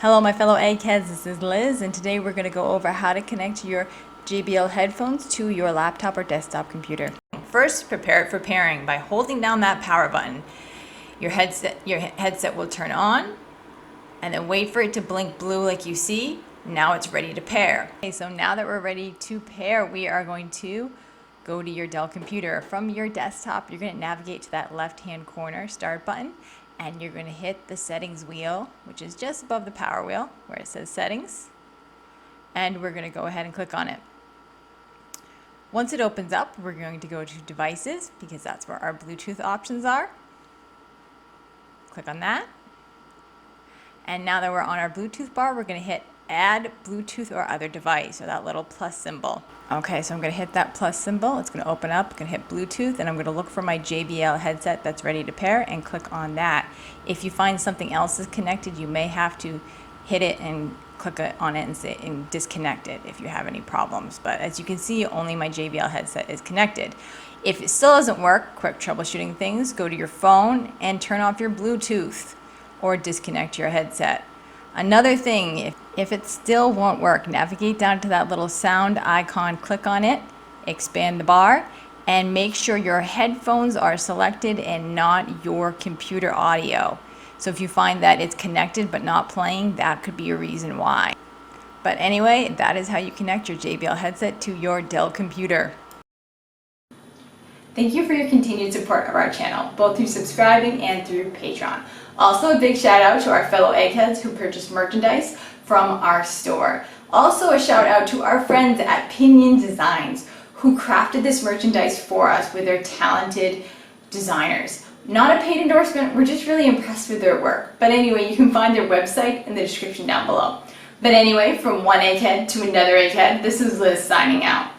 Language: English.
Hello my fellow eggheads, this is Liz, and today we're going to go over how to connect your JBL headphones to your laptop or desktop computer. First, prepare it for pairing by holding down that power button. Your headset will turn on, and then wait for it to blink blue like you see. Now it's ready to pair. Okay, so now that we're ready to pair, we are going to go to your Dell computer. From your desktop, you're going to navigate to that left-hand corner start button, and you're going to hit the settings wheel, which is just above the power wheel where it says settings, and we're going to go ahead and click on it. Once it opens up, we're going to go to devices because that's where our Bluetooth options are. Click on that. And now that we're on our Bluetooth bar, we're going to hit add Bluetooth or other device, or that little plus symbol. Okay, so I'm going to hit that plus symbol. It's going to open up. I'm going to hit Bluetooth, and I'm going to look for my JBL headset that's ready to pair and click on that. If you find something else is connected, you may have to hit it and click on it and disconnect it if you have any problems. But as you can see, only my JBL headset is connected. If it still doesn't work, quick troubleshooting things, go to your phone and turn off your Bluetooth or disconnect your headset. Another thing, if it still won't work, navigate down to that little sound icon, click on it, expand the bar, and make sure your headphones are selected and not your computer audio. So if you find that it's connected but not playing, that could be a reason why. But anyway, that is how you connect your JBL headset to your Dell computer. Thank you for your continued support of our channel, both through subscribing and through Patreon. Also, a big shout out to our fellow eggheads who purchased merchandise from our store. Also, a shout out to our friends at Pinion Designs who crafted this merchandise for us with their talented designers. Not a paid endorsement, we're just really impressed with their work. But anyway, you can find their website in the description down below. But anyway, from one egghead to another egghead, this is Liz signing out.